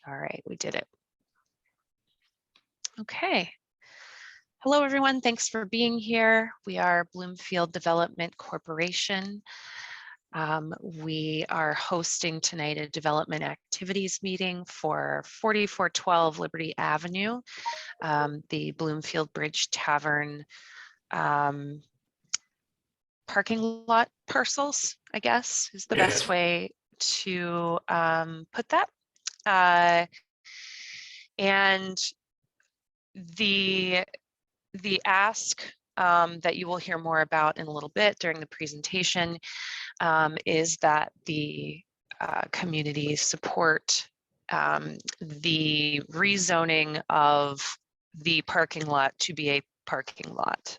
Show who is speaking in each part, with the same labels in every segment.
Speaker 1: All right, we did it. Okay. Hello, everyone. Thanks for being here. We are Bloomfield Development Corporation. We are hosting tonight a development activities meeting for 4412 Liberty Avenue, the Bloomfield Bridge Tavern parking lot parcels, I guess, is the best way to put that. And the ask that you will hear more about in a little bit during the presentation is that the community support the rezoning of the parking lot to be a parking lot.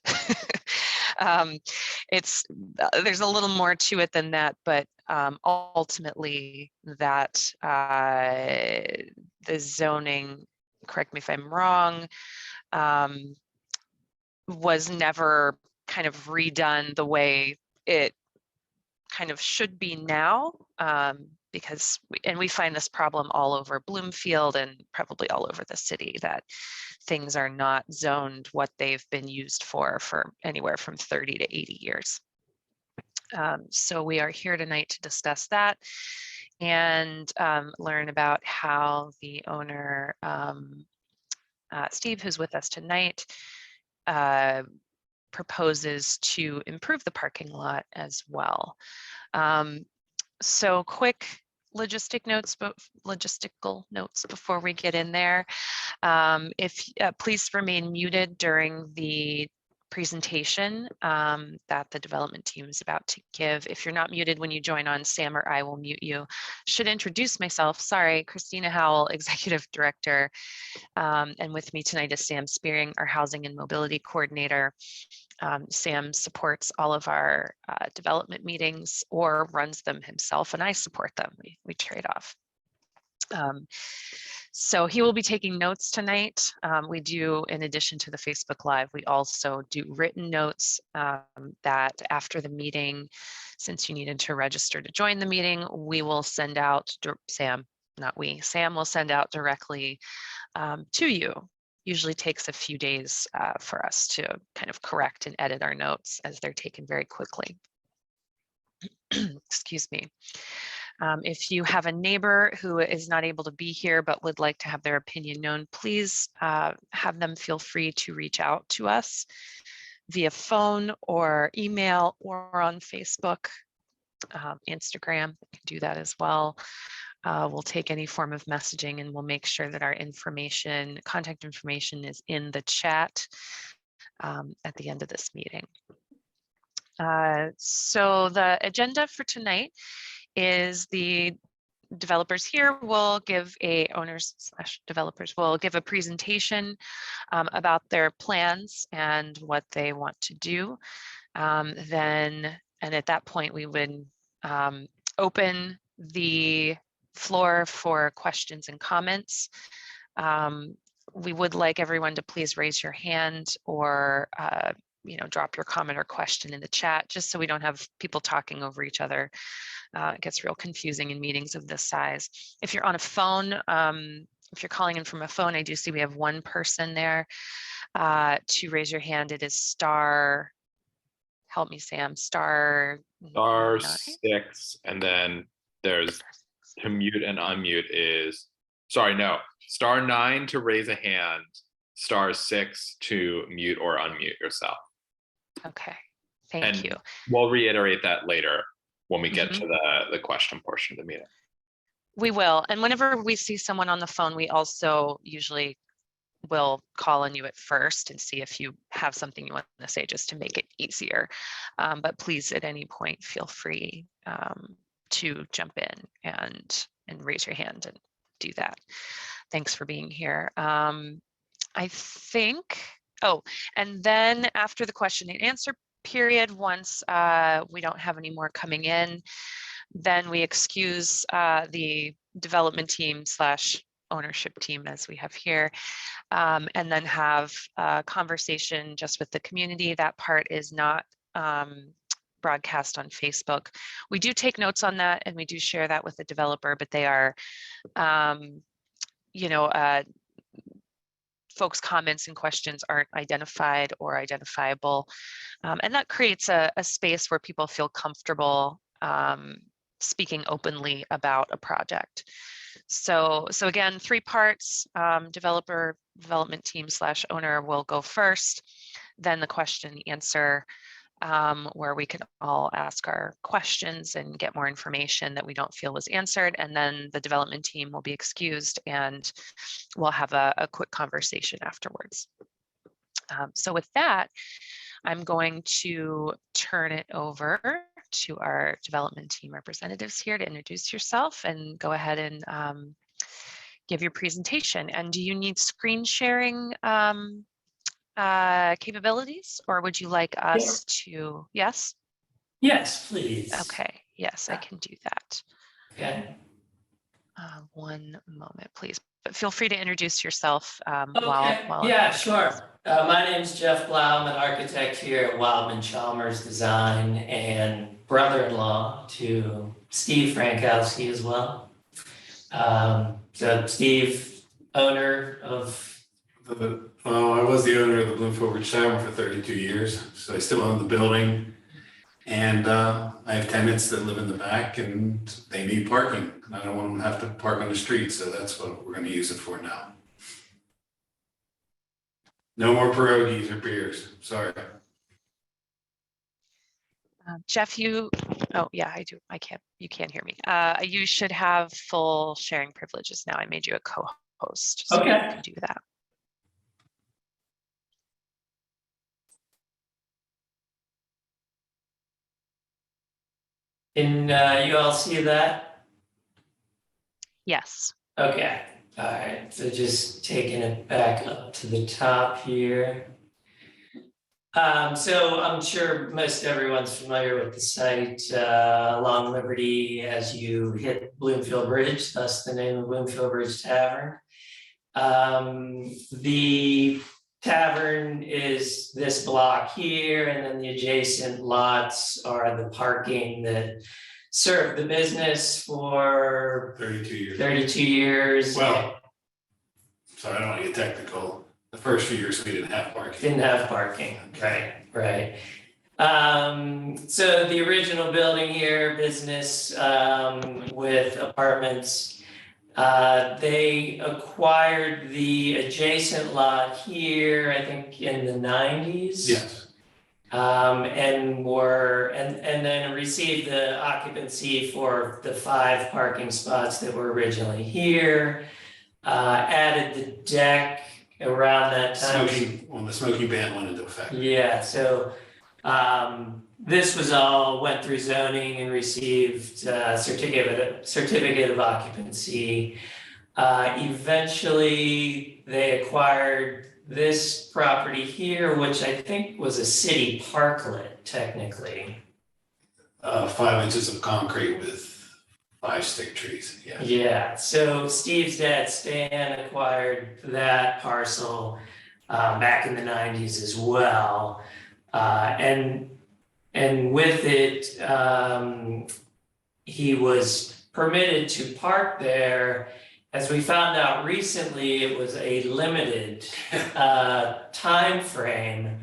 Speaker 1: There's a little more to it than that, but ultimately that the zoning, correct me if I'm wrong, was never kind of redone the way it kind of should be now, because we find this problem all over Bloomfield and probably all over the city, that things are not zoned what they've been used for anywhere from 30 to 80 years. So we are here tonight to discuss that and learn about how the owner, Steve, who's with us tonight, proposes to improve the parking lot as well. So quick logistical notes before we get in there. Please remain muted during the presentation that the development team is about to give. If you're not muted when you join on, Sam or I will mute you. Should introduce myself. Sorry, Christina Howell, Executive Director. And with me tonight is Sam Spearing, our Housing and Mobility Coordinator. Sam supports all of our development meetings or runs them himself, and I support them. We trade off. So he will be taking notes tonight. We do, in addition to the Facebook Live, we also do written notes that after the meeting, since you needed to register to join the meeting, we will send out, Sam, not we, Sam will send out directly to you. Usually takes a few days for us to kind of correct and edit our notes, as they're taken very quickly. Excuse me. If you have a neighbor who is not able to be here but would like to have their opinion known, please have them feel free to reach out to us via phone or email or on Facebook, Instagram. You can do that as well. We'll take any form of messaging, and we'll make sure that our information, contact information, is in the chat at the end of this meeting. So the agenda for tonight is the developers here will give owners/developers will give a presentation about their plans and what they want to do. And at that point, we would open the floor for questions and comments. We would like everyone to please raise your hand or drop your comment or question in the chat, just so we don't have people talking over each other. It gets real confusing in meetings of this size. If you're on a phone, if you're calling in from a phone, I do see we have one person there to raise your hand. It is star, help me, Sam, star
Speaker 2: 6, and then there's to mute and unmute is, sorry, no, star 9 to raise a hand, star 6 to mute or unmute yourself.
Speaker 1: Okay, thank you.
Speaker 2: We'll reiterate that later when we get to the question portion of the meeting.
Speaker 1: We will, and whenever we see someone on the phone, we also usually will call on you at first and see if you have something you want to say, just to make it easier. But please, at any point, feel free to jump in and raise your hand and do that. Thanks for being here. I think, and then after the question and answer period, once we don't have any more coming in, then we excuse the development team / ownership team, as we have here, and then have a conversation just with the community. That part is not broadcast on Facebook. We do take notes on that, and we do share that with the developer, but they are you know, folks' comments and questions aren't identified or identifiable. And that creates a space where people feel comfortable speaking openly about a project. So again, 3 parts, development team / owner will go first, then the question and answer, where we can all ask our questions and get more information that we don't feel was answered. And then the development team will be excused and we'll have a quick conversation afterwards. So with that, I'm going to turn it over to our development team representatives here to introduce yourself and go ahead and give your presentation. And do you need screen sharing capabilities, or would you like us to, yes?
Speaker 3: Yes, please.
Speaker 1: Okay, yes, I can do that.
Speaker 3: Okay.
Speaker 1: One moment, please. But feel free to introduce yourself
Speaker 3: Okay.
Speaker 1: while
Speaker 3: Yeah, sure. My name's Jeff Blau. I'm an architect here at Wildman Chalmers Design and brother-in-law to Steve Frankowski as well. So Steve, owner of...
Speaker 4: I was the owner of the Bloomfield Ridge Tavern for 32 years, so I still own the building. And I have tenants that live in the back and they need parking. And I don't want them to have to park on the street, so that's what we're going to use it for now. No more pierogies or beers, sorry.
Speaker 1: Jeff, oh yeah, I do. You can't hear me. You should have full sharing privileges now. I made you a co-host, so you can do that.
Speaker 3: Can you all see that?
Speaker 1: Yes.
Speaker 3: Okay. All right. So just taking it back up to the top here. So I'm sure most everyone's familiar with the site along Liberty as you hit Bloomfield Bridge, thus the name of Bloomfield Bridge Tavern. The tavern is this block here, and then the adjacent lots are the parking that served the business for
Speaker 4: 32 years.
Speaker 3: 32 years.
Speaker 4: Well, sorry, I don't want to get technical. The first few years we didn't have parking.
Speaker 3: Didn't have parking, right. So the original building here, business with apartments, they acquired the adjacent lot here, I think in the 90s.
Speaker 4: Yes.
Speaker 3: And then received the occupancy for the 5 parking spots that were originally here. Added the deck around that time.
Speaker 4: When the smoking ban went into effect.
Speaker 3: Yeah, so this went through zoning and received certificate of occupancy. Eventually, they acquired this property here, which I think was a city parklet, technically.
Speaker 4: 5 inches of concrete with 5 stick trees, yeah.
Speaker 3: Yeah, so Steve's dad, Stan, acquired that parcel back in the 90s as well. And with it, he was permitted to park there. As we found out recently, it was a limited time frame,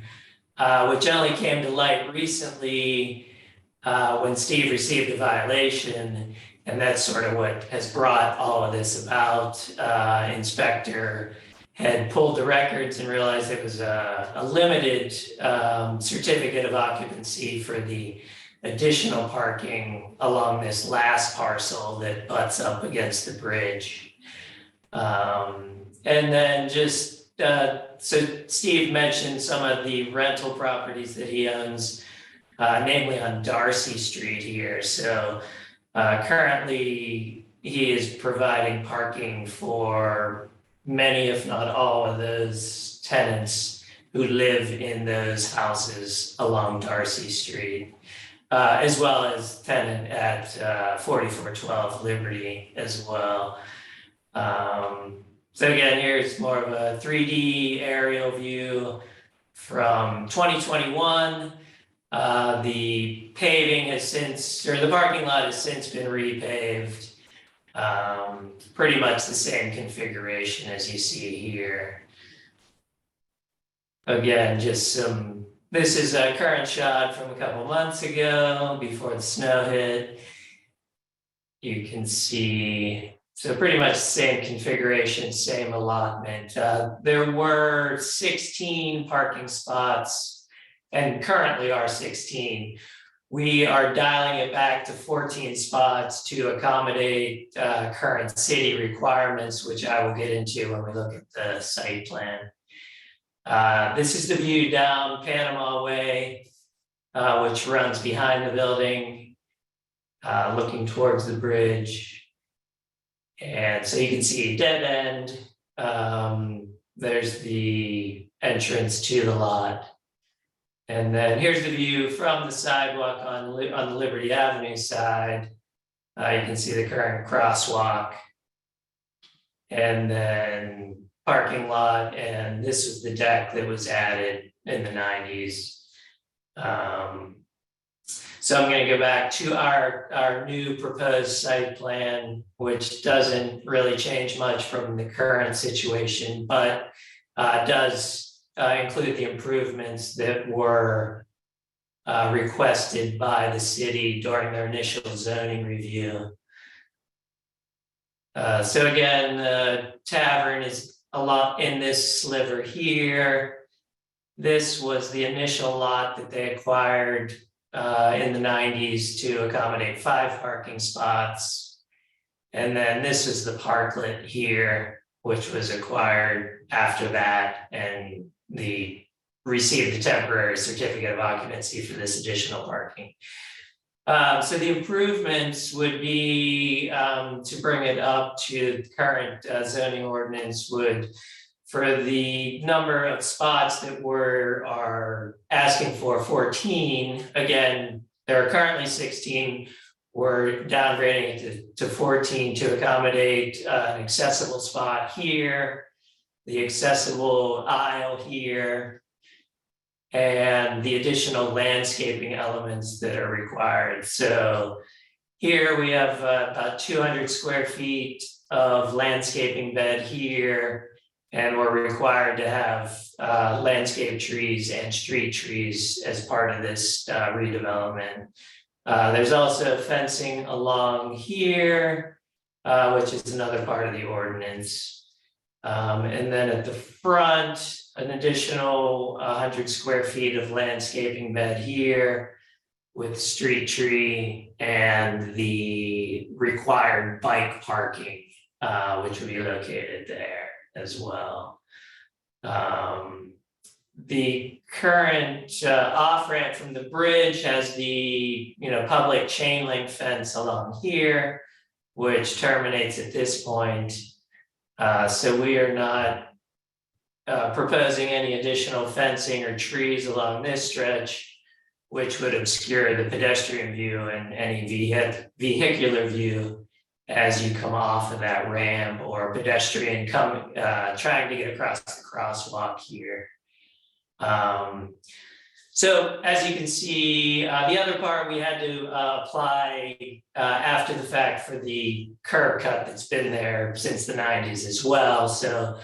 Speaker 3: which only came to light recently when Steve received a violation. And that's sort of what has brought all of this about. Inspector had pulled the records and realized it was a limited certificate of occupancy for the additional parking along this last parcel that butts up against the bridge. And then just, so Steve mentioned some of the rental properties that he owns, namely on Darcy Street here. So currently he is providing parking for many, if not all, of those tenants who live in those houses along Darcy Street, as well as tenant at 4412 Liberty as well. So again, here's more of a 3D aerial view from 2021. The paving has since, or the parking lot has since been repaved. Pretty much the same configuration as you see here. Again, just this is a current shot from a couple months ago before the snow hit. You can see, so pretty much the same configuration, same allotment. There were 16 parking spots and currently are 16. We are dialing it back to 14 spots to accommodate current city requirements, which I will get into when we look at the site plan. This is the view down Panama Way, which runs behind the building, looking towards the bridge. And so you can see dead end. There's the entrance to the lot. And then here's the view from the sidewalk on the Liberty Avenue side. You can see the current crosswalk. And then parking lot, and this was the deck that was added in the 90s. So I'm going to go back to our new proposed site plan, which doesn't really change much from the current situation, but does include the improvements that were requested by the city during their initial zoning review. So again, the tavern is a lot in this sliver here. This was the initial lot that they acquired in the 90s to accommodate 5 parking spots. And then this is the parklet here, which was acquired after that and received the temporary certificate of occupancy for this additional parking. So the improvements would be to bring it up to the current zoning ordinance would, for the number of spots that are asking for 14, again, there are currently 16. We're downgrading it to 14 to accommodate an accessible spot here, the accessible aisle here, and the additional landscaping elements that are required. So here we have about 200 square feet of landscaping bed here, and we're required to have landscape trees and street trees as part of this redevelopment. There's also fencing along here, which is another part of the ordinance. And then at the front, an additional 100 square feet of landscaping bed here with street tree and the required bike parking, which will be located there as well. The current off-ramp from the bridge has the public chain link fence along here, which terminates at this point. So we are not proposing any additional fencing or trees along this stretch, which would obscure the pedestrian view and any vehicular view as you come off of that ramp or pedestrian trying to get across the crosswalk here. So as you can see, the other part we had to apply after the fact for the curb cut that's been there since the 90s as well. So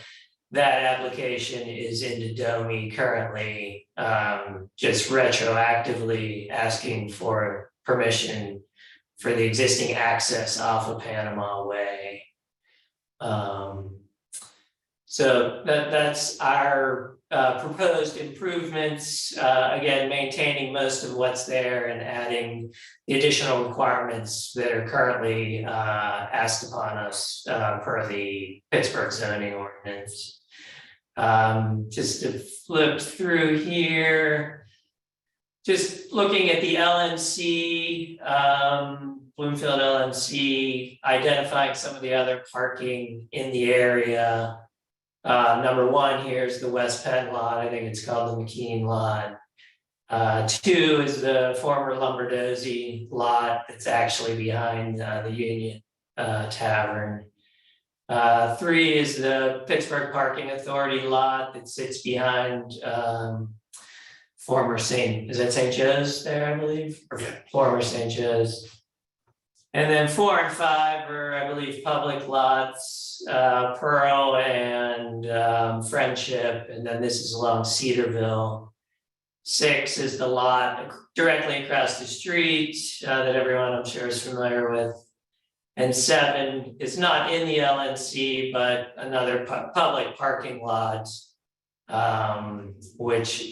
Speaker 3: that application is into DOMI currently, just retroactively asking for permission for the existing access off of Panama Way. So that's our proposed improvements, again, maintaining most of what's there and adding the additional requirements that are currently asked upon us per the Pittsburgh zoning ordinance. Just to flip through here, just looking at the LMC, Bloomfield LMC, identifying some of the other parking in the area. Number 1 here is the West Penn lot. I think it's called the McKean lot. 2 is the former Lumberdozy lot that's actually behind the Union Tavern. 3 is the Pittsburgh Parking Authority lot that sits behind former St. Joe's there, I believe? Or former St. Joe's. And then 4 and 5 are, I believe, public lots, Pearl and Friendship, and then this is along Cedarville. 6 is the lot directly across the street that everyone I'm sure is familiar with. And 7 is not in the LNC, but another public parking lot, which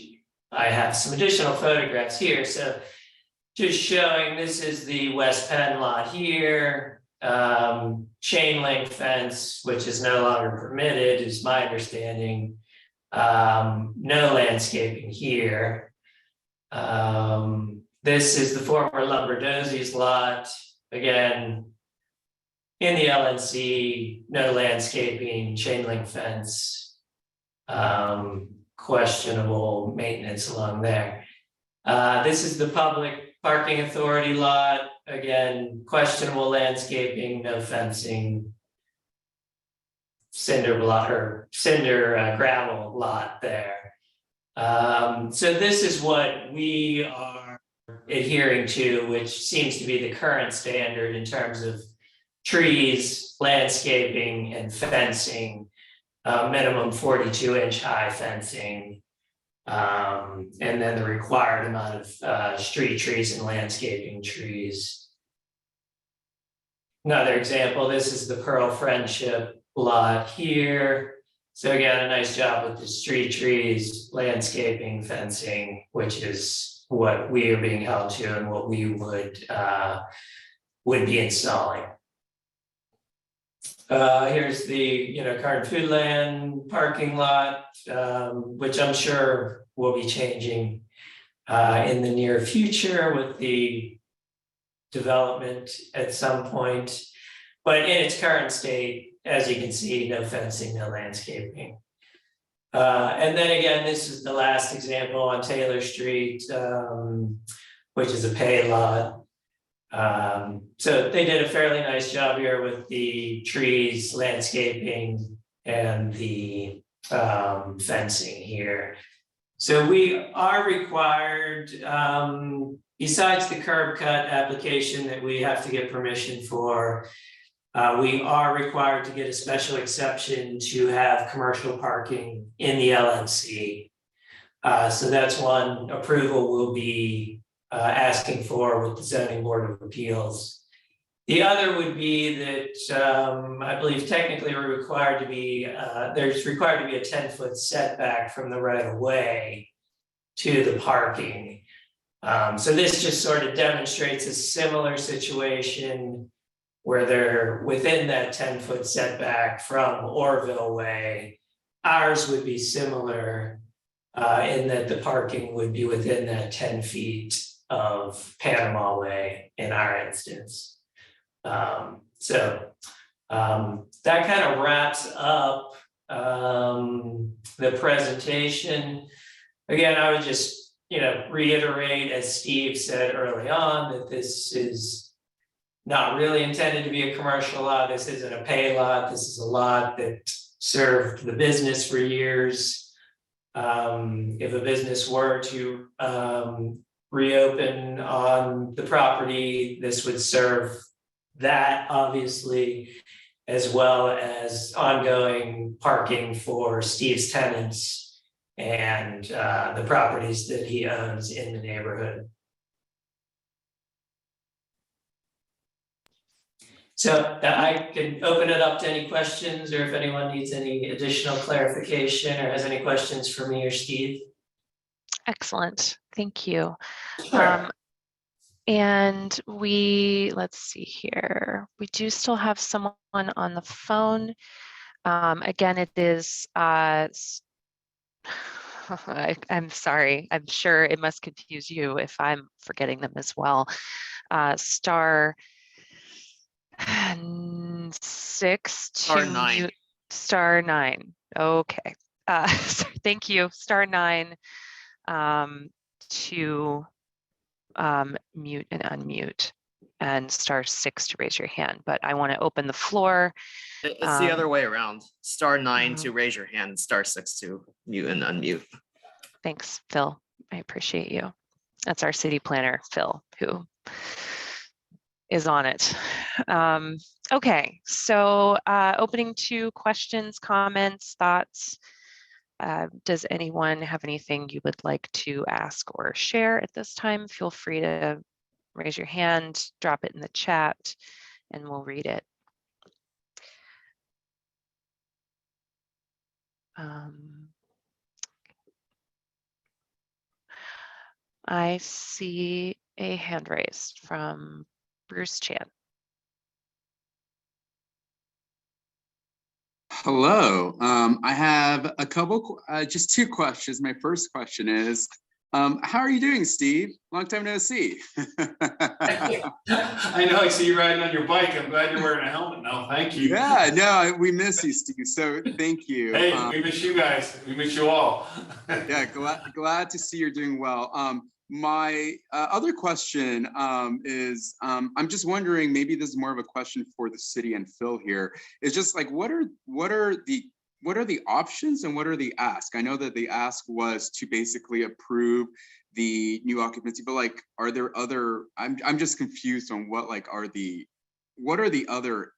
Speaker 3: I have some additional photographs here. So just showing, this is the West Penn lot here. Chain link fence, which is no longer permitted, is my understanding. No landscaping here. This is the former Lumberdozzi's lot. Again, in the LNC, no landscaping, chain link fence. Questionable maintenance along there. This is the public parking authority lot, again, questionable landscaping, no fencing. Cinder gravel lot there. So this is what we are adhering to, which seems to be the current standard in terms of trees, landscaping, and fencing. Minimum 42-inch high fencing. And then the required amount of street trees and landscaping trees. Another example, this is the Pearl Friendship lot here. So again, a nice job with the street trees, landscaping, fencing, which is what we are being held to and what we would be installing. Here's the current Foodland parking lot, which I'm sure will be changing in the near future with the development at some point. But in its current state, as you can see, no fencing, no landscaping. And then again, this is the last example on Taylor Street, which is a pay lot. So they did a fairly nice job here with the trees, landscaping, and the fencing here. So we are required, besides the curb cut application that we have to get permission for, we are required to get a special exception to have commercial parking in the LNC. So that's one approval we'll be asking for with the Zoning Board of Appeals. The other would be that I believe technically we're required to be, there's required to be a 10-foot setback from the right of way to the parking. So this just sort of demonstrates a similar situation where they're within that 10-foot setback from Orville Way. Ours would be similar in that the parking would be within that 10 feet of Panama Way in our instance. So that kind of wraps up the presentation. Again, I would just reiterate, as Steve said early on, that this is not really intended to be a commercial lot. This isn't a pay lot. This is a lot that served the business for years. If a business were to reopen on the property, this would serve that, obviously, as well as ongoing parking for Steve's tenants and the properties that he owns in the neighborhood. So I can open it up to any questions, or if anyone needs any additional clarification or has any questions for me or Steve.
Speaker 1: Excellent, thank you.
Speaker 3: Sure.
Speaker 1: And let's see here. We do still have someone on the phone. Again, it is, I'm sorry, I'm sure it must confuse you if I'm forgetting them as well. Star 6 to mute, star 9. Okay. So thank you. Star 9 to mute and unmute, and star 6 to raise your hand. But I want to open the floor.
Speaker 5: It's the other way around. Star 9 to raise your hand, star 6 to mute and unmute.
Speaker 1: Thanks, Phil. I appreciate you. That's our city planner, Phil, who is on it. Okay, so opening to questions, comments, thoughts. Does anyone have anything you would like to ask or share at this time? Feel free to raise your hand, drop it in the chat, and we'll read it. I see a hand raised from Bruce Chan.
Speaker 6: Hello. I have a couple, just two questions. My first question is, how are you doing, Steve? Long time no see.
Speaker 4: I know, I see you riding on your bike. I'm glad you're wearing a helmet now. Thank you.
Speaker 6: Yeah, no, we miss you, Steve. So thank you.
Speaker 4: Hey, we miss you guys. We miss you all.
Speaker 6: Yeah, glad to see you're doing well. My other question is, I'm just wondering, maybe this is more of a question for the city and Phil here, is just like, what are the options and what are the ask? I know that the ask was to basically approve the new occupancy, but like, are there other, I'm just confused on what are the other,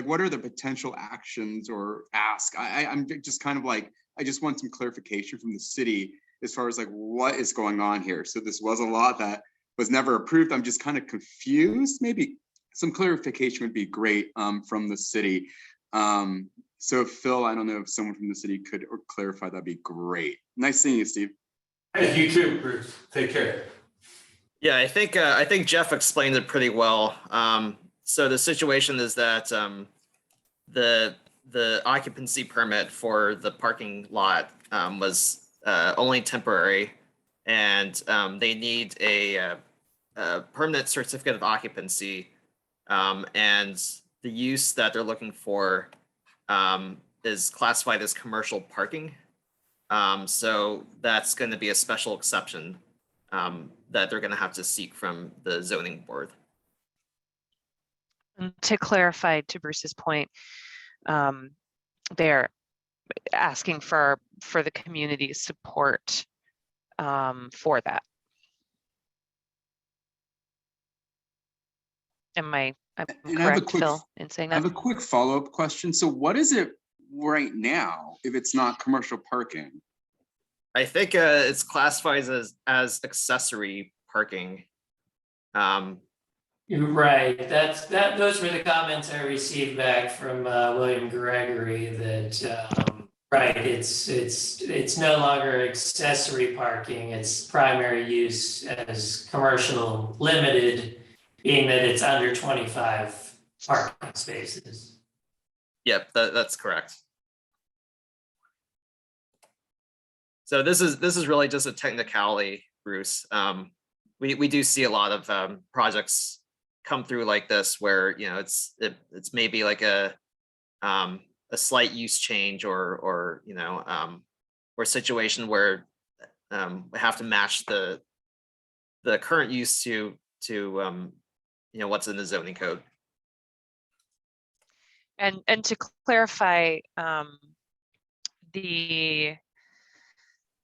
Speaker 6: what are the potential actions or ask? I'm just kind of like, I just want some clarification from the city as far as like what is going on here. So this was a lot that was never approved. I'm just kind of confused. Maybe some clarification would be great from the city. So Phil, I don't know if someone from the city could clarify, that'd be great. Nice seeing you, Steve.
Speaker 4: Hey, you too, Bruce. Take care.
Speaker 5: Yeah, I think Jeff explained it pretty well. So the situation is that the occupancy permit for the parking lot was only temporary, and they need a permanent certificate of occupancy, and the use that they're looking for is classified as commercial parking. So that's going to be a special exception that they're going to have to seek from the zoning board.
Speaker 1: And to clarify, to Bruce's point, they're asking for the community's support for that. Am I correct, Phil, in saying that?
Speaker 6: I have a quick follow-up question. So what is it right now if it's not commercial parking?
Speaker 5: I think it's classified as accessory parking.
Speaker 3: Right, those were the comments I received back from William Gregory that right, it's no longer accessory parking, it's primary use as commercial limited, being that it's under 25 parking spaces.
Speaker 5: Yep, that's correct. So this is really just a technicality, Bruce. We do see a lot of projects come through like this where it's maybe like a slight use change or or a situation where we have to match the current use to what's in the zoning code.
Speaker 1: And to clarify, the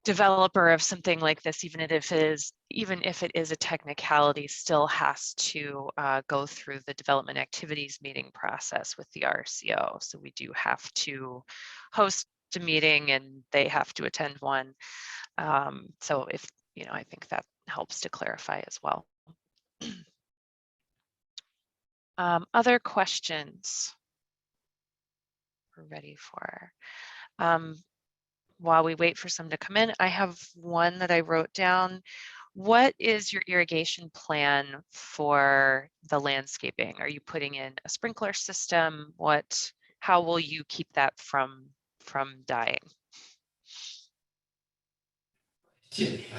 Speaker 1: developer of something like this, even if it is a technicality, still has to go through the development activities meeting process with the RCO. So we do have to host a meeting and they have to attend one. So if I think that helps to clarify as well. Other questions we're ready for? While we wait for some to come in, I have one that I wrote down. What is your irrigation plan for the landscaping? Are you putting in a sprinkler system? How will you keep that from dying?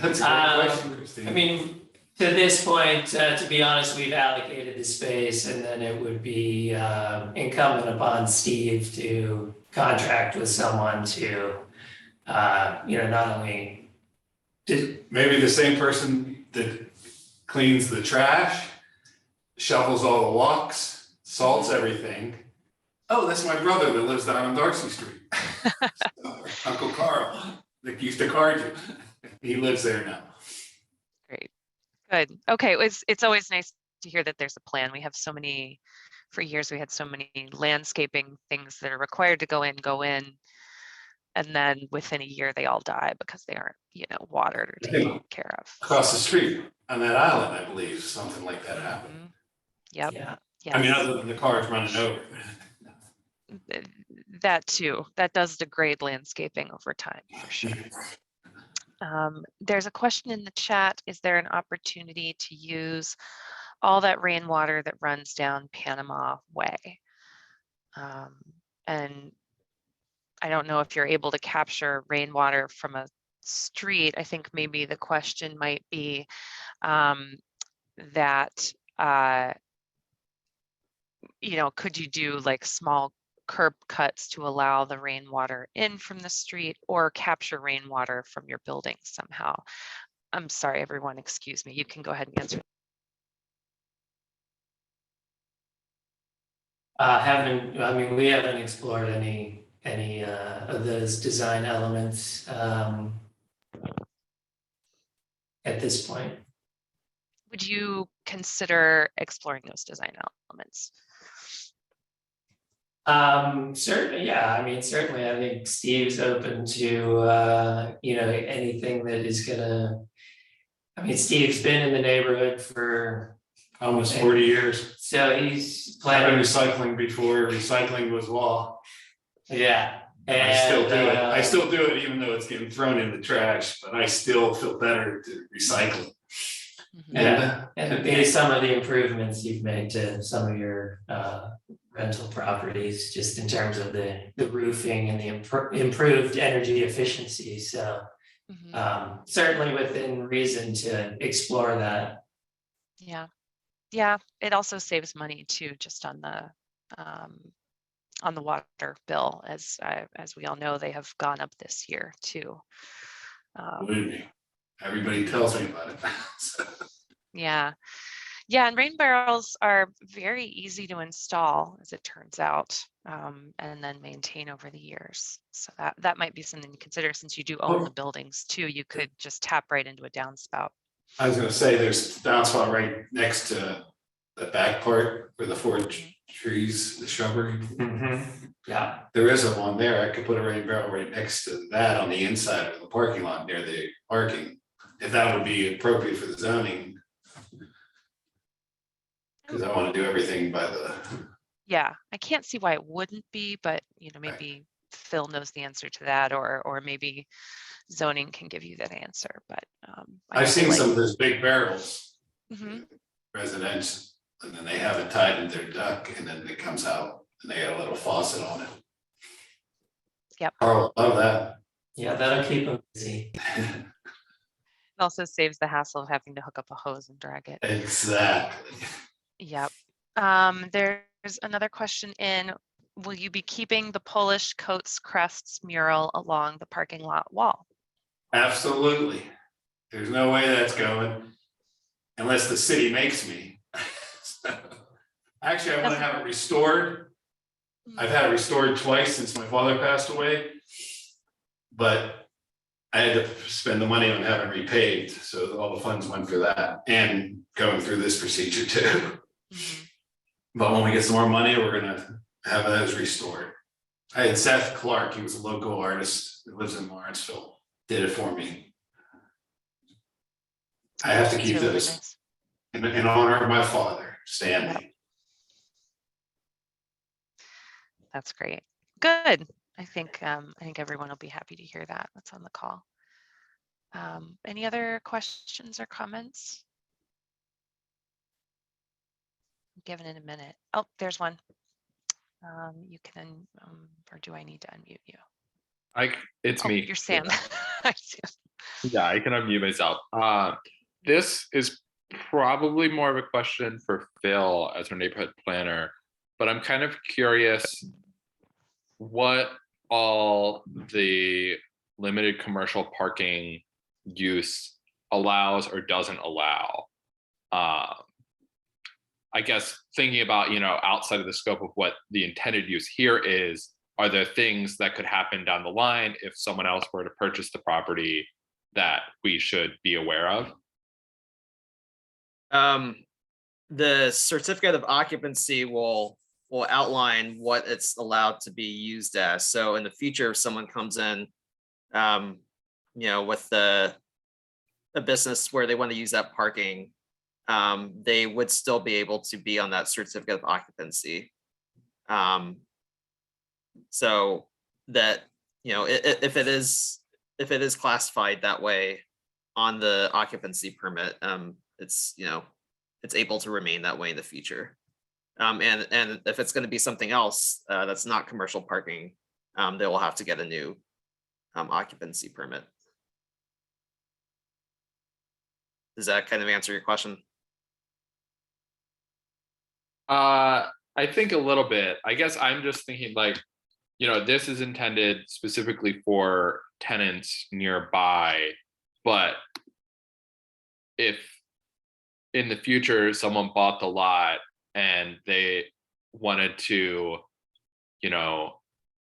Speaker 4: That's a great question, Christine.
Speaker 3: I mean, to this point, to be honest, we've allocated the space, and then it would be incumbent upon Steve to contract with someone to, not only.
Speaker 4: Maybe the same person that cleans the trash, shovels all the walks, salts everything. Oh, that's my brother that lives down on Darcy Street. Uncle Carl, that used to card you. He lives there now.
Speaker 1: Great, good. Okay, it's always nice to hear that there's a plan. We have so many, for years, we had so many landscaping things that are required to go in. And then within a year, they all die because they aren't, watered or
Speaker 4: I think
Speaker 1: taken care of.
Speaker 4: Across the street on that island, I believe, something like that happened.
Speaker 1: Mhm. Yep.
Speaker 3: Yeah.
Speaker 4: I mean,
Speaker 1: Yes.
Speaker 4: other than the cars running over.
Speaker 1: That too. That does degrade landscaping over time, for sure. There's a question in the chat. Is there an opportunity to use all that rainwater that runs down Panama Way? And I don't know if you're able to capture rainwater from a street. I think maybe the question might be that, could you do like small curb cuts to allow the rainwater in from the street or capture rainwater from your building somehow? I'm sorry, everyone, excuse me. You can go ahead and answer.
Speaker 3: We haven't explored any of those design elements at this point.
Speaker 1: Would you consider exploring those design elements?
Speaker 3: Certainly, yeah. Certainly, I think Steve's open to anything that is gonna. Steve's been in the neighborhood for
Speaker 4: Almost 40 years.
Speaker 3: so he's
Speaker 4: I've been
Speaker 3: planning.
Speaker 4: recycling before recycling was law.
Speaker 3: Yeah,
Speaker 4: And I still do it. I
Speaker 3: uh,
Speaker 4: still do it even though it's getting thrown in the trash, but I still feel better to recycle.
Speaker 1: Mhm.
Speaker 3: Yeah. And maybe some of the improvements you've made to some of your rental properties, just in terms of the roofing and the improved energy efficiency. So
Speaker 1: Mhm.
Speaker 3: certainly within reason to explore that.
Speaker 1: Yeah, it also saves money too, just on the water bill, as we all know, they have gone up this year too.
Speaker 4: Believe me, everybody tells me about it.
Speaker 1: Yeah, and rain barrels are very easy to install, as it turns out, and then maintain over the years. So that might be something to consider, since you do own the buildings too. You could just tap right into a downspout.
Speaker 4: I was gonna say, there's a downspout right next to the back part where the four trees, the shrubbery.
Speaker 3: Yeah.
Speaker 4: There is a one there. I could put a rain barrel right next to that on the inside of the parking lot near the parking. If that would be appropriate for the zoning. Because I want to do everything by the.
Speaker 1: Yeah, I can't see why it wouldn't be, but maybe Phil knows the answer to that, or maybe zoning can give you that answer. But
Speaker 4: I've seen some of those big barrels,
Speaker 1: Mhm.
Speaker 4: residential, and then they have it tied in their duct, and then it comes out, and they got a little faucet on it.
Speaker 1: Yep.
Speaker 4: Oh, love that.
Speaker 3: Yeah, that'll keep them busy.
Speaker 1: It also saves the hassle of having to hook up a hose and drag it.
Speaker 4: Exactly.
Speaker 1: Yep. There's another question in. Will you be keeping the Polish coats Crests mural along the parking lot wall?
Speaker 4: Absolutely. There's no way that's going unless the city makes me. Actually, I want to have it restored. I've had it restored twice since my father passed away. But I had to spend the money on having repaved, so all the funds went for that and going through this procedure too.
Speaker 1: Mhm.
Speaker 4: But when we get some more money, we're gonna have those restored. I had Seth Clark, he was a local artist who lives in Lawrenceville, did it for me. I have to
Speaker 1: It's
Speaker 4: keep
Speaker 1: really
Speaker 4: those
Speaker 1: nice.
Speaker 4: in honor of my father, Stanley.
Speaker 1: That's great. Good. I think everyone will be happy to hear that. That's on the call. Any other questions or comments? Given it a minute. Oh, there's one. You can, or do I need to unmute you?
Speaker 2: It's
Speaker 1: Oh,
Speaker 2: me.
Speaker 1: you're Sam. I see.
Speaker 2: Yeah, I can unmute myself. This is probably more of a question for Phil as our neighborhood planner, but I'm kind of curious what all the limited commercial parking use allows or doesn't allow. I guess thinking about, outside of the scope of what the intended use here is, are there things that could happen down the line if someone else were to purchase the property that we should be aware of?
Speaker 5: the certificate of occupancy will outline what it's allowed to be used as. So in the future, if someone comes in, with a business where they want to use that parking, they would still be able to be on that certificate of occupancy. So that, if it is classified that way on the occupancy permit, it's able to remain that way in the future. And if it's going to be something else that's not commercial parking, they will have to get a new occupancy permit. Does that kind of answer your question?
Speaker 2: I think a little bit. I guess I'm just thinking like, this is intended specifically for tenants nearby, but if in the future someone bought the lot and they wanted to,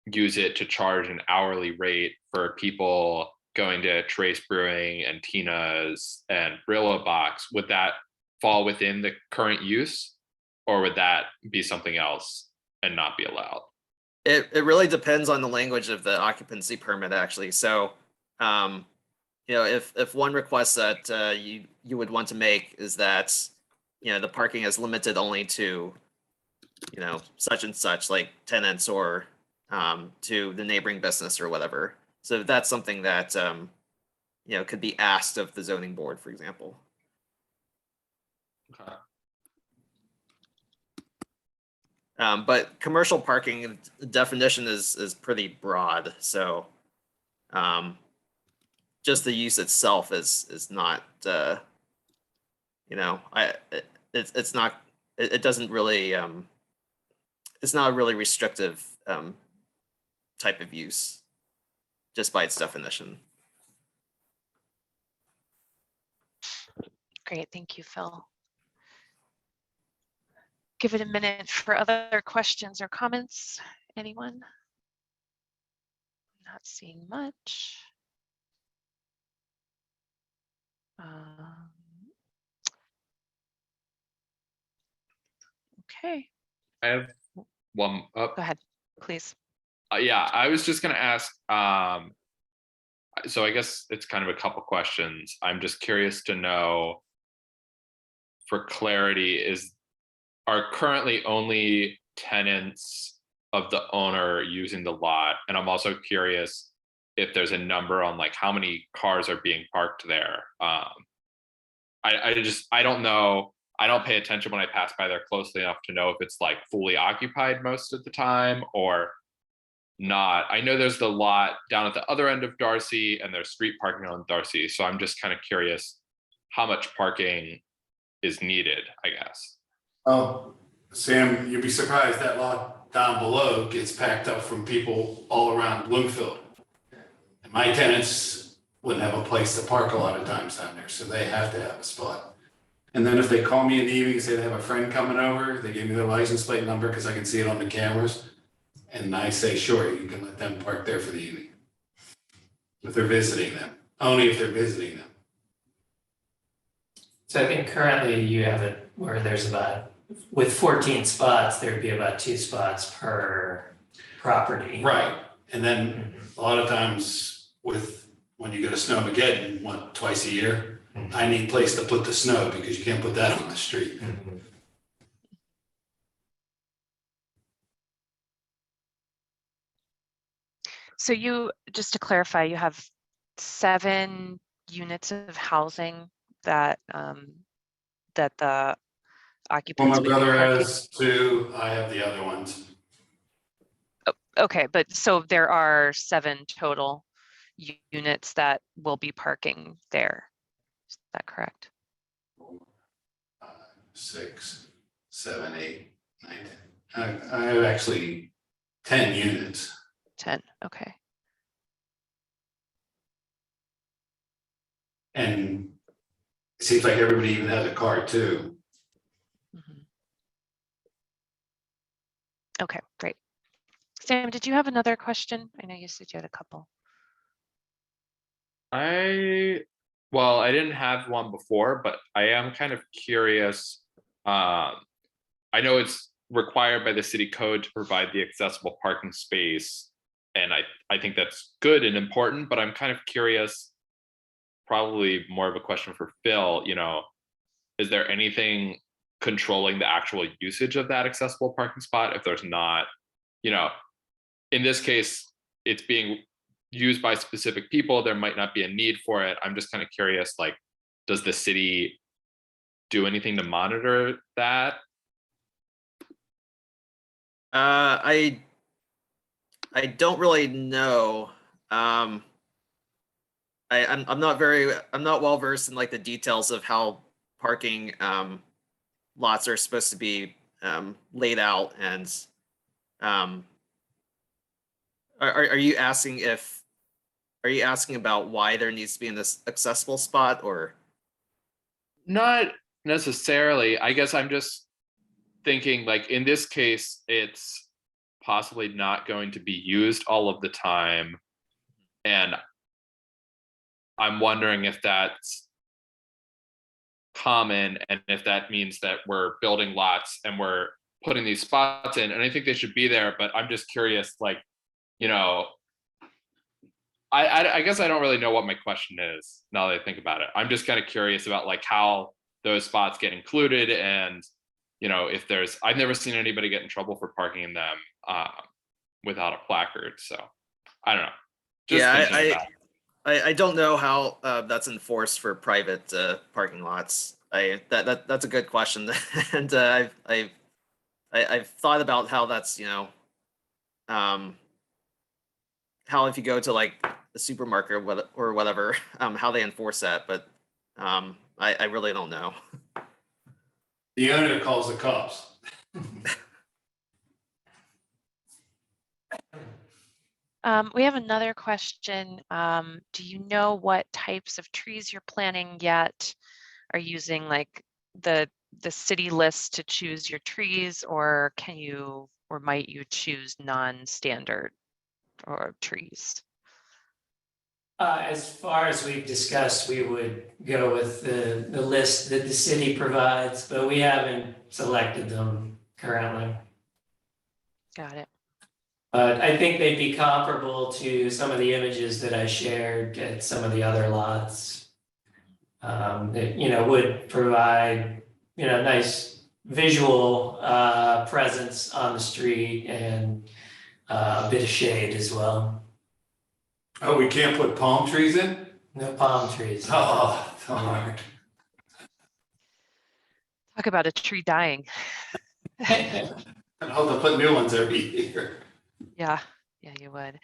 Speaker 2: use it to charge an hourly rate for people going to Trace Brewing and Tina's and Brillo Box, would that fall within the current use, or would that be something else and not be allowed?
Speaker 5: It really depends on the language of the occupancy permit, actually. So, if one request that you would want to make is that, the parking is limited only to, such and such, like tenants or to the neighboring business or whatever. So that's something that could be asked of the zoning board, for example.
Speaker 2: Okay.
Speaker 5: But commercial parking definition is pretty broad, so just the use itself is not it's not, it doesn't really it's not a really restrictive type of use just by its definition.
Speaker 1: Great, thank you, Phil. Give it a minute for other questions or comments. Anyone? Not seeing much. Okay.
Speaker 2: I have one up.
Speaker 1: Go ahead, please.
Speaker 2: Yeah, I was just gonna ask, so I guess it's kind of a couple questions. I'm just curious to know, for clarity, are currently only tenants of the owner using the lot? And I'm also curious if there's a number on like how many cars are being parked there. I don't know. I don't pay attention when I pass by there closely enough to know if it's like fully occupied most of the time or not. I know there's the lot down at the other end of Darcy and there's street parking on Darcy. So I'm just kind of curious how much parking is needed, I guess.
Speaker 4: Oh, Sam, you'd be surprised that lot down below gets packed up from people all around Bloomfield. And my tenants wouldn't have a place to park a lot of times down there, so they have to have a spot. And then if they call me in the evening and say they have a friend coming over, they give me their license plate number because I can see it on the cameras. And I say, sure, you can let them park there for the evening. If they're visiting them, only if they're visiting them.
Speaker 3: So I think currently you have it where there's about, with 14 spots, there'd be about 2 spots per property.
Speaker 4: Right, and then a lot of times when you go to Snowmageddon, twice a year, I need a place to put the snow because you can't put that on the street.
Speaker 1: So you, just to clarify, you have 7 units of housing that that the
Speaker 4: Well,
Speaker 1: occupants
Speaker 4: my
Speaker 1: would be
Speaker 4: brother
Speaker 1: parking.
Speaker 4: has 2, I have the other ones.
Speaker 1: Okay, but so there are 7 total units that will be parking there. Is that correct?
Speaker 4: 6, 7, 8, 9, 10. I have actually 10 units.
Speaker 1: 10, okay.
Speaker 4: And it seems like everybody even has a car too.
Speaker 1: Mhm. Okay, great. Sam, did you have another question? I know you said you had a couple.
Speaker 2: Well, I didn't have one before, but I am kind of curious. I know it's required by the city code to provide the accessible parking space, and I think that's good and important, but I'm kind of curious, probably more of a question for Phil, is there anything controlling the actual usage of that accessible parking spot? If there's not, in this case, it's being used by specific people, there might not be a need for it. I'm just kind of curious, like, does the city do anything to monitor that?
Speaker 5: I don't really know. I'm not well versed in like the details of how parking lots are supposed to be laid out, and are you asking about why there needs to be in this accessible spot, or?
Speaker 2: Not necessarily. I guess I'm just thinking, like, in this case, it's possibly not going to be used all of the time. And I'm wondering if that's common and if that means that we're building lots and we're putting these spots in. And I think they should be there, but I'm just curious, like, I guess I don't really know what my question is now that I think about it. I'm just kind of curious about like how those spots get included, and if I've never seen anybody get in trouble for parking in them without a placard. So I don't know. Just thinking about it.
Speaker 5: I don't know how that's enforced for private parking lots. That's a good question, and I've thought about how that's how if you go to like the supermarket or whatever, how they enforce that, but I really don't know.
Speaker 4: The owner calls the cops.
Speaker 1: We have another question. Do you know what types of trees you're planting yet? Are you using like the city list to choose your trees, or might you choose non-standard or trees?
Speaker 3: As far as we've discussed, we would go with the list that the city provides, but we haven't selected them currently.
Speaker 1: Got it.
Speaker 3: But I think they'd be comparable to some of the images that I shared at some of the other lots. That, would provide, nice visual presence on the street and a bit of shade as well.
Speaker 4: Oh, we can't put palm trees in?
Speaker 3: No palm trees.
Speaker 4: Oh, darn.
Speaker 1: Talk about a tree dying.
Speaker 4: I'll have to put new ones every year.
Speaker 1: Yeah, you would.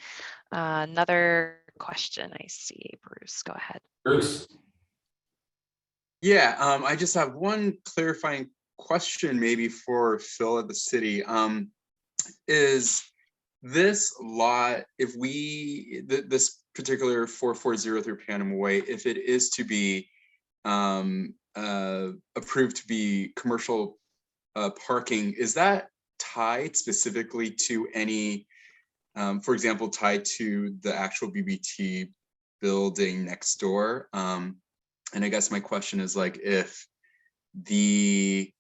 Speaker 1: Another question I see, Bruce, go ahead.
Speaker 4: Bruce?
Speaker 6: Yeah, I just have one clarifying question maybe for Phil at the city. Is this lot, if this particular 4403 Panama Way, if it is to be approved to be commercial parking, is that tied specifically to any, for example, tied to the actual BBT building next door? And I guess my question is like, if in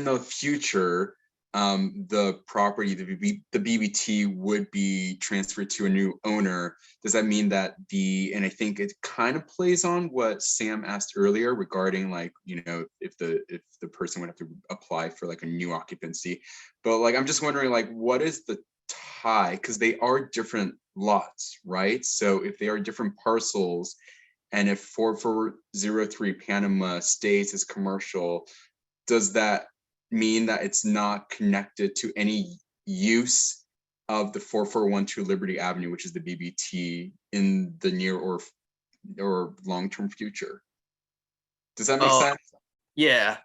Speaker 6: the future, the property, the BBT would be transferred to a new owner, does that mean that and I think it kind of plays on what Sam asked earlier regarding like, if the person would have to apply for like a new occupancy, but like, I'm just wondering like, what is the tie? Because they are different lots, right? So if they are different parcels, and if 4403 Panama stays as commercial, does that mean that it's not connected to any use of the 4412 Liberty Avenue, which is the BBT, in the near or long-term future? Does that make sense?
Speaker 5: Yeah.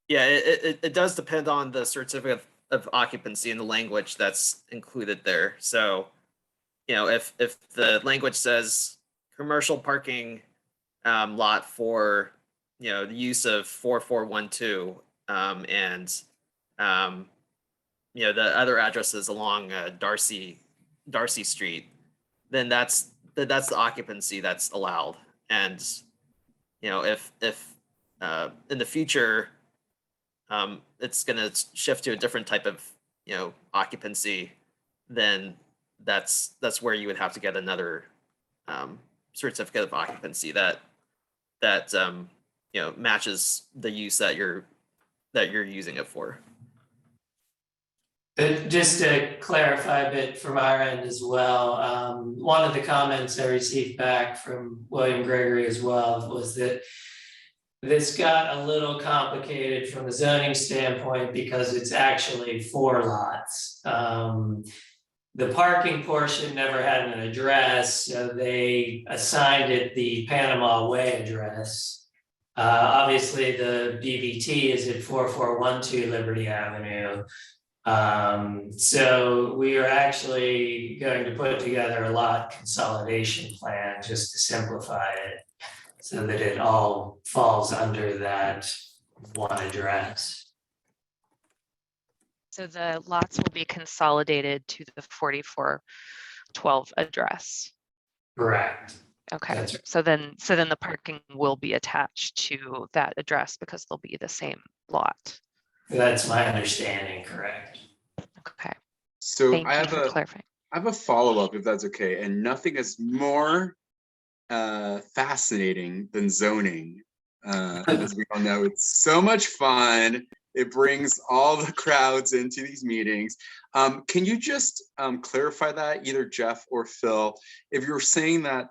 Speaker 5: It does depend on the certificate of occupancy and the language that's included there. So, if the language says commercial parking lot for the use of 4412 and the other addresses along Darcy Street, then that's the occupancy that's allowed. And if in the future, it's going to shift to a different type of, occupancy, then that's where you would have to get another certificate of occupancy that matches the use that you're using it for.
Speaker 3: Just to clarify a bit from our end as well, one of the comments I received back from William Gregory as well was that this got a little complicated from a zoning standpoint because it's actually 4 lots. The parking portion never had an address, so they assigned it the Panama Way address. Obviously, the BVT is at 4412 Liberty Avenue. So we are actually going to put together a lot consolidation plan just to simplify it so that it all falls under that one address.
Speaker 1: So the lots will be consolidated to the 4412 address.
Speaker 3: Correct.
Speaker 1: Okay,
Speaker 3: That's right.
Speaker 1: so then the parking will be attached to that address because they'll be the same lot.
Speaker 3: That's my understanding, correct.
Speaker 1: Okay,
Speaker 6: So
Speaker 1: thank
Speaker 6: I
Speaker 1: you
Speaker 6: have
Speaker 1: for
Speaker 6: a
Speaker 1: clarifying.
Speaker 6: follow-up if that's okay, and nothing is more fascinating than zoning. As we all know, it's so much fun. It brings all the crowds into these meetings. Can you just clarify that, either Jeff or Phil, if you're saying that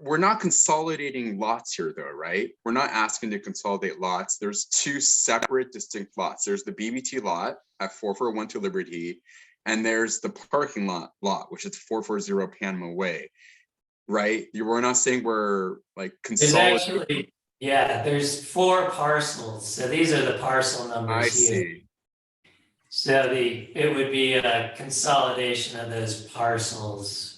Speaker 6: we're not consolidating lots here though, right? We're not asking to consolidate lots. There's 2 separate distinct lots. There's the BBT lot at 4412 Liberty, and there's the parking lot, which is 440 Panama Way, right? We're not saying we're like consolidating.
Speaker 3: There's 4 parcels. So these are the parcel numbers
Speaker 6: I
Speaker 3: here.
Speaker 6: see.
Speaker 3: So it would be a consolidation of those parcels.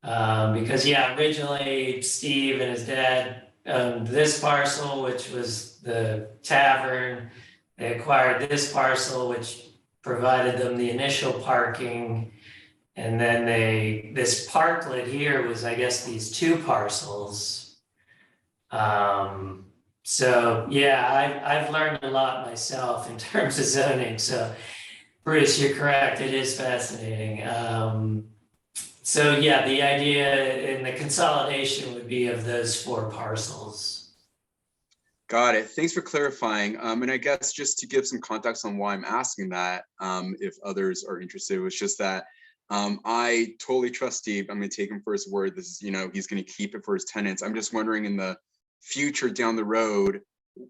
Speaker 3: Because originally Steve and his dad owned this parcel, which was the tavern. They acquired this parcel, which provided them the initial parking. And then this parklet here was, I guess, these 2 parcels. So I've learned a lot myself in terms of zoning. So Bruce, you're correct. It is fascinating. So the idea in the consolidation would be of those 4 parcels.
Speaker 6: Got it. Thanks for clarifying. And I guess just to give some context on why I'm asking that, if others are interested, it was just that I totally trust Steve. I'm going to take him for his word. This is, he's going to keep it for his tenants. I'm just wondering in the future down the road,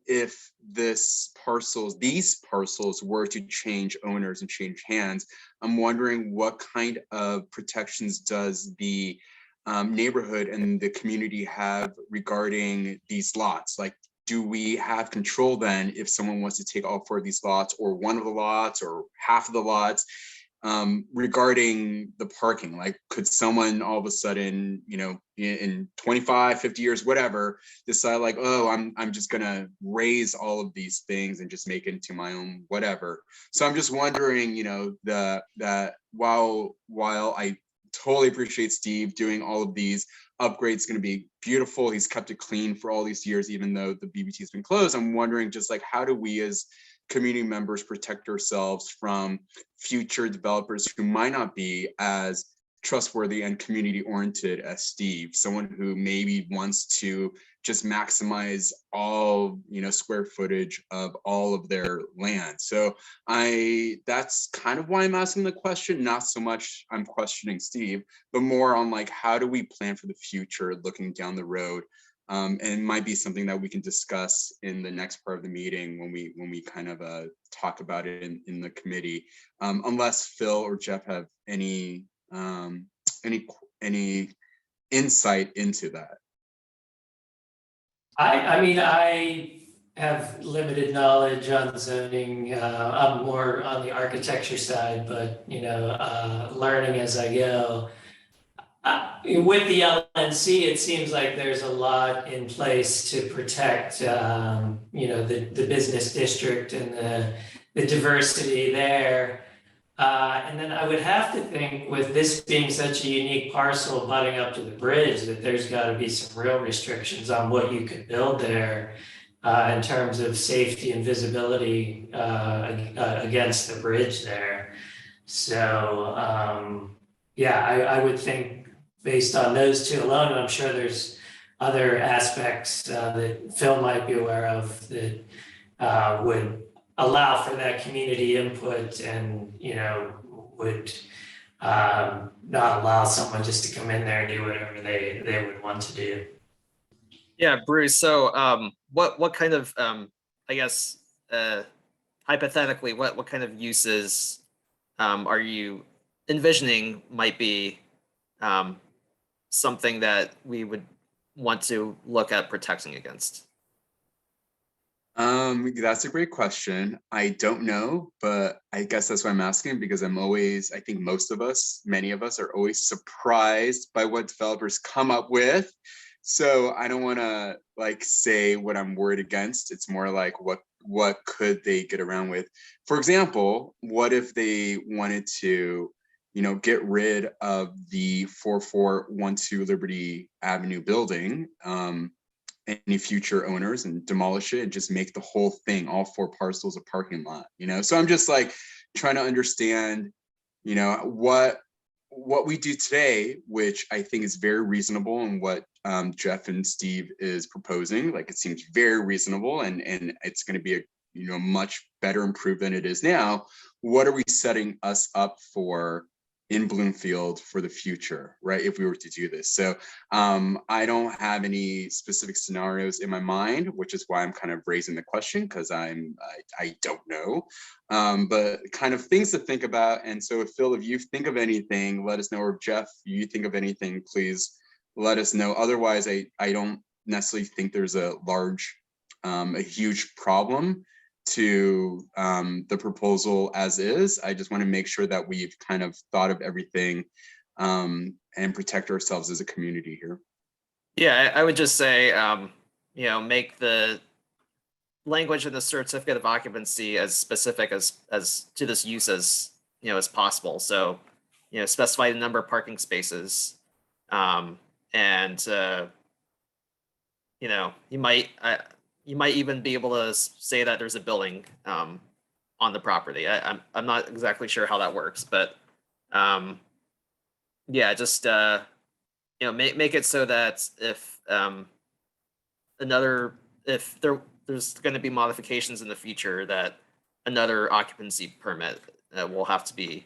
Speaker 6: if these parcels were to change owners and change hands, I'm wondering what kind of protections does the neighborhood and the community have regarding these lots? Like, do we have control then if someone wants to take all 4 of these lots, or one of the lots, or half of the lots, regarding the parking? Like, could someone all of a sudden, in 25, 50 years, whatever, decide like, oh, I'm just gonna raise all of these things and just make it into my own whatever. So I'm just wondering, that while I totally appreciate Steve doing all of these upgrades, going to be beautiful. He's kept it clean for all these years, even though the BBT has been closed. I'm wondering just like, how do we as community members protect ourselves from future developers who might not be as trustworthy and community oriented as Steve, someone who maybe wants to just maximize all, square footage of all of their land. So that's kind of why I'm asking the question. Not so much I'm questioning Steve, but more on like, how do we plan for the future looking down the road? And it might be something that we can discuss in the next part of the meeting when we kind of talk about it in the committee, unless Phil or Jeff have any insight into that.
Speaker 3: I have limited knowledge on zoning. I'm more on the architecture side, but learning as I go. With the LNC, it seems like there's a lot in place to protect, the business district and the diversity there. And then I would have to think, with this being such a unique parcel butting up to the bridge, that there's got to be some real restrictions on what you could build there. in terms of safety and visibility against the bridge there. So yeah, I would think based on those two alone, and I'm sure there's other aspects that Phil might be aware of that would allow for that community input and, you know, would not allow someone just to come in there and do whatever they would want to do.
Speaker 5: Yeah, Bruce. So, what kind of, I guess, hypothetically, what kind of uses are you envisioning might be something that we would want to look at protecting against?
Speaker 6: That's a great question. I don't know, but I guess that's why I'm asking, because I think many of us are always surprised by what developers come up with. So I don't want to like say what I'm worried against. It's more like what could they get around with? For example, what if they wanted to, you know, get rid of the 4412 Liberty Avenue building, any future owners, and demolish it and just make the whole thing, all 4 parcels, a parking lot, you know? So I'm just like trying to understand, you know, what we do today, which I think is very reasonable, and what Jeff and Steve is proposing. Like, it seems very reasonable, and it's going to be a, you know, much better improved than it is now. What are we setting us up for in Bloomfield for the future, right? If we were to do this. So I don't have any specific scenarios in my mind, which is why I'm kind of raising the question, because I don't know. But kind of things to think about. And so if Phil, if you think of anything, let us know. Or Jeff, you think of anything, please let us know. Otherwise, I don't necessarily think there's a huge problem to the proposal as is. I just want to make sure that we've kind of thought of everything and protect ourselves as a community here.
Speaker 5: Yeah, I would just say, you know, make the language in the certificate of occupancy as specific as to this use as, you know, as possible. So, you know, specify the number of parking spaces, and you know, you might even be able to say that there's a building on the property. I'm not exactly sure how that works, but yeah, just you know, make it so that if there's going to be modifications in the future, that another occupancy permit will have to be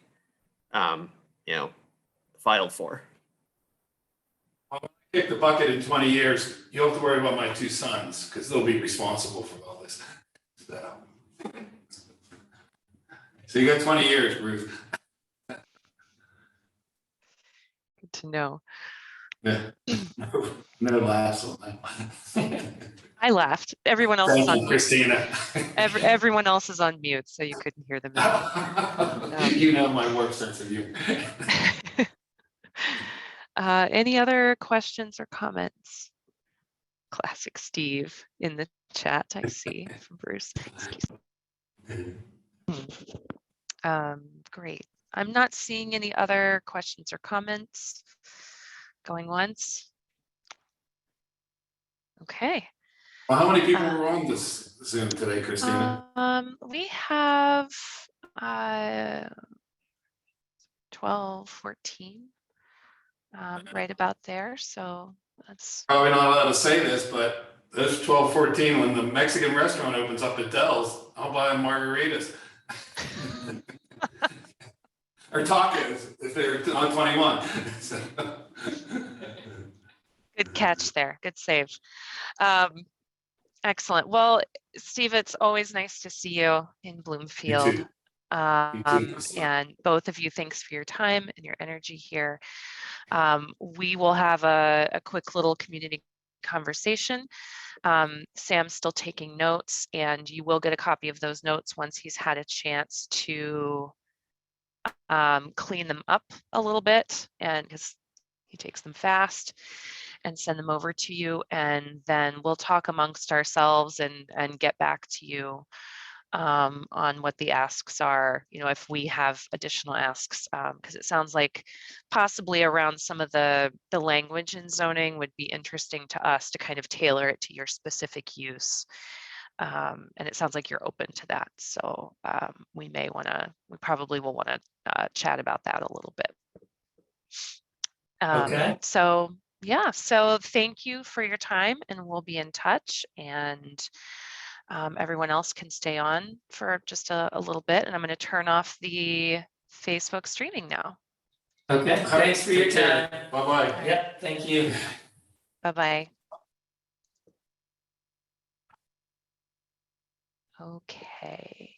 Speaker 5: you know, filed for.
Speaker 4: Kick the bucket in 20 years, you don't have to worry about my 2 sons, because they'll be responsible for all this. So you got 20 years, Bruce.
Speaker 1: Good to know.
Speaker 4: Yeah. No laughs on that.
Speaker 1: I laughed. Everyone else is
Speaker 4: Thank
Speaker 1: on
Speaker 4: you,
Speaker 1: mute.
Speaker 4: Christina.
Speaker 1: Everyone else is on mute, so you couldn't hear them.
Speaker 4: You know my work sense of humor.
Speaker 1: Any other questions or comments? Classic Steve in the chat, I see from Bruce. Excuse me. Great. I'm not seeing any other questions or comments. Going once. Okay.
Speaker 4: Well, how many people were on this Zoom today, Christina?
Speaker 1: We have 12, 14, right about there. So that's
Speaker 4: Probably not allowed to say this, but those 12, 14, when the Mexican restaurant opens up at Dell's, I'll buy them margaritas. Or tacos, if they're on 21.
Speaker 1: good catch there. Good save. Excellent. Well, Steve, it's always nice to see you in Bloomfield.
Speaker 4: You too.
Speaker 1: And both of you, thanks for your time and your energy here. We will have a quick little community conversation. Sam's still taking notes, and you will get a copy of those notes once he's had a chance to clean them up a little bit, and because he takes them fast, and send them over to you, and then we'll talk amongst ourselves and get back to you on what the asks are, you know, if we have additional asks, because it sounds like possibly around some of the language in zoning would be interesting to us to kind of tailor it to your specific use. And it sounds like you're open to that. So we probably will want to chat about that a little bit.
Speaker 3: Okay.
Speaker 1: So yeah, so thank you for your time, and we'll be in touch, and everyone else can stay on for just a little bit, and I'm going to turn off the Facebook streaming now.
Speaker 3: Okay, thanks for your
Speaker 4: Take care.
Speaker 3: time.
Speaker 4: Bye-bye.
Speaker 3: Yep, thank you.
Speaker 1: Bye-bye. Okay.